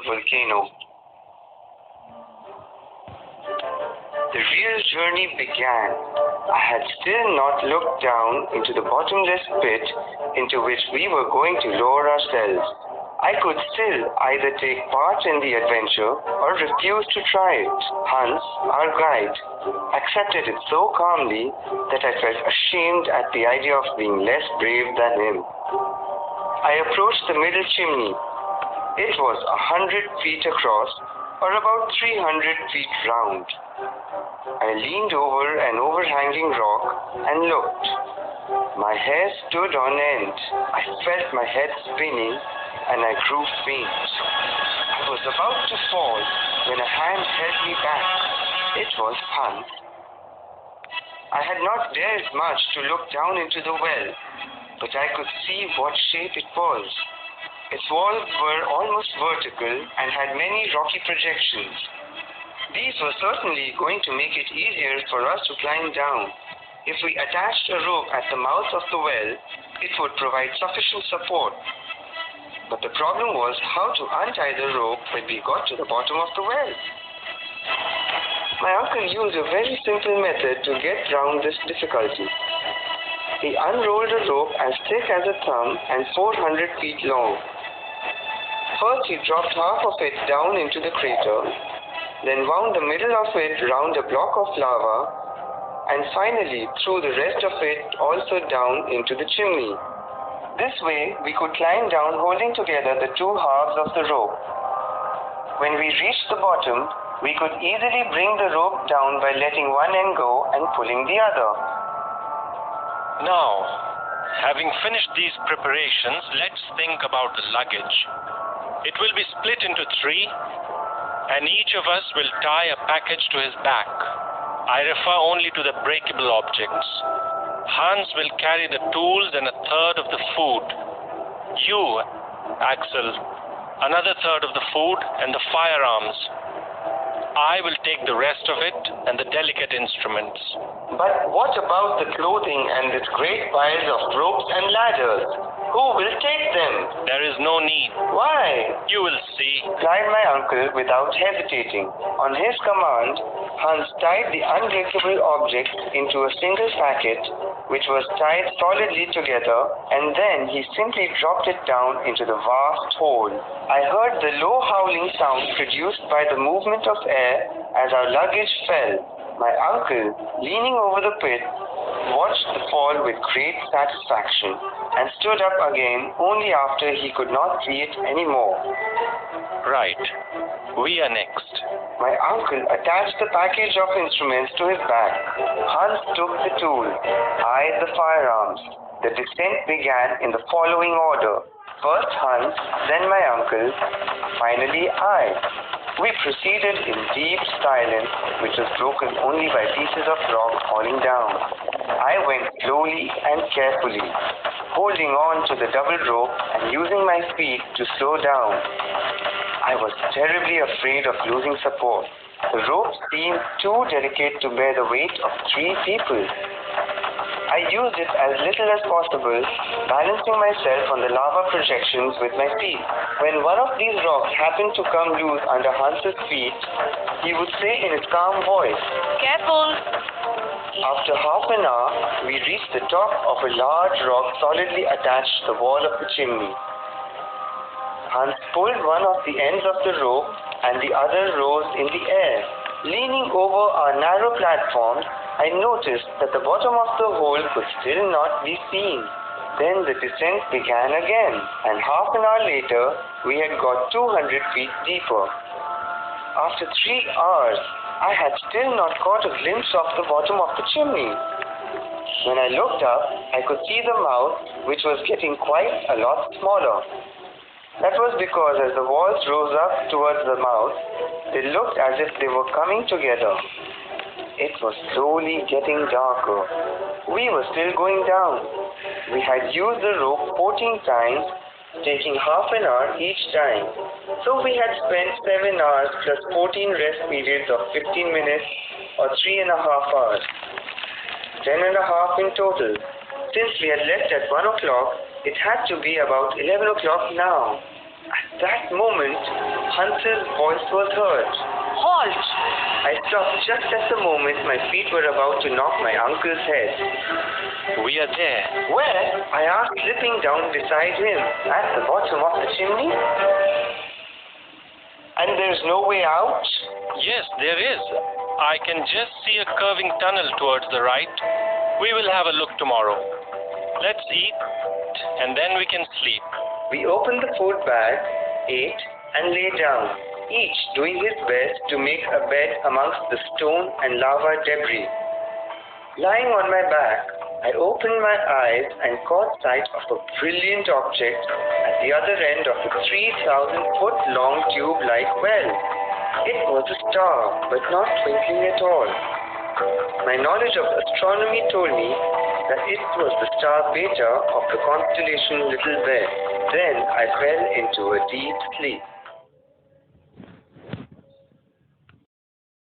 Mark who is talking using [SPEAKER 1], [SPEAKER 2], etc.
[SPEAKER 1] volcano. The real journey began. I had still not looked down into the bottomless pit into which we were going to lower ourselves. I could still either take part in the adventure or refuse to try it. Hans, our guide, accepted it so calmly that I felt ashamed at the idea of being less brave than him. I approached the middle chimney. It was 100 feet across, or about 300 feet round. I leaned over an overhanging rock and looked. My hair stood on end. I felt my head spinning and I grew faint. I was about to fall when a hand held me back. It was Hans. I had not dared much to look down into the well, but I could see what shape it was. Its walls were almost vertical and had many rocky projections. These were certainly going to make it easier for us to climb down. If we attached a rope at the mouth of the well, it would provide sufficient support. But the problem was how to untie the rope when we got to the bottom of the well. My uncle used a very simple method to get round this difficulty. He unrolled a rope as thick as a thumb and 400 feet long. First, he dropped half of it down into the crater, then wound the middle of it round a block of lava, and finally threw the rest of it also down into the chimney. This way, we could climb down holding together the two halves of the rope. When we reached the bottom, we could easily bring the rope down by letting one end go and pulling the other.
[SPEAKER 2] Now, having finished these preparations, let's think about the luggage. It will be split into three, and each of us will tie a package to his back. I refer only to the breakable objects. Hans will carry the tools and a third of the food. You, Axel, another third of the food and the firearms. I will take the rest of it and the delicate instruments.
[SPEAKER 1] But what about the clothing and these great piles of ropes and ladders? Who will take them?
[SPEAKER 2] There is no need.
[SPEAKER 1] Why?
[SPEAKER 2] You will see,
[SPEAKER 1] Replied my uncle without hesitating. On his command, Hans tied the unbreakable object into a single packet, which was tied solidly together, and then he simply dropped it down into the vast hole. I heard the low howling sound produced by the movement of air as our luggage fell. My uncle, leaning over the pit, watched the fall with great satisfaction and stood up again only after he could not see it anymore.
[SPEAKER 2] right. We are next.
[SPEAKER 1] My uncle attached the package of instruments to his back. Hans took the tool, I the firearms. The descent began in the following order. First Hans, then my uncle, finally I. We proceeded in deep silence, which was broken only by pieces of rock falling down. I went slowly and carefully, holding on to the double rope and using my feet to slow down. I was terribly afraid of losing support. The rope seemed too delicate to bear the weight of 3 people. I used it as little as possible, balancing myself on the lava projections with my feet. When one of these rocks happened to come loose under Hans's feet, he would say in his calm voice,
[SPEAKER 3] "Careful!"
[SPEAKER 1] After half an hour, we reached the top of a large rock solidly attached to the wall of the chimney. Hans pulled one of the ends of the rope and the other rose in the air. Leaning over our narrow platform, I noticed that the bottom of the hole could still not be seen. Then the descent began again, and half an hour later, we had got 200 feet deeper. After 3 hours, I had still not caught a glimpse of the bottom of the chimney. When I looked up, I could see the mouth, which was getting quite a lot smaller. That was because as the walls rose up towards the mouth, they looked as if they were coming together. It was slowly getting darker. We were still going down. We had used the rope 14 times, taking half an hour each time. So we had spent 7 hours plus 14 rest periods of 15 minutes or 3.5 hours. 10.5 in total. Since we had left at 1 o'clock, it had to be about 11 o'clock now. At that moment, Hans's voice was heard.
[SPEAKER 3] Halt!
[SPEAKER 1] I stopped just at the moment my feet were about to knock my uncle's head.
[SPEAKER 2] We are there.
[SPEAKER 1] Where? I asked, slipping down beside him. At the bottom of the chimney? And there's no way out?
[SPEAKER 2] Yes, there is. I can just see a curving tunnel towards the right. We will have a look tomorrow. Let's eat, and then we can sleep.
[SPEAKER 1] We opened the food bag, ate, and lay down, each doing his best to make a bed amongst the stone and lava debris. Lying on my back, I opened my eyes and caught sight of a brilliant object at the other end of a 3,000-foot-long tube-like well. It was a star, but not twinkling at all. My knowledge of astronomy told me that it was the star Beta of the constellation Little Bear. Then I fell into a deep sleep.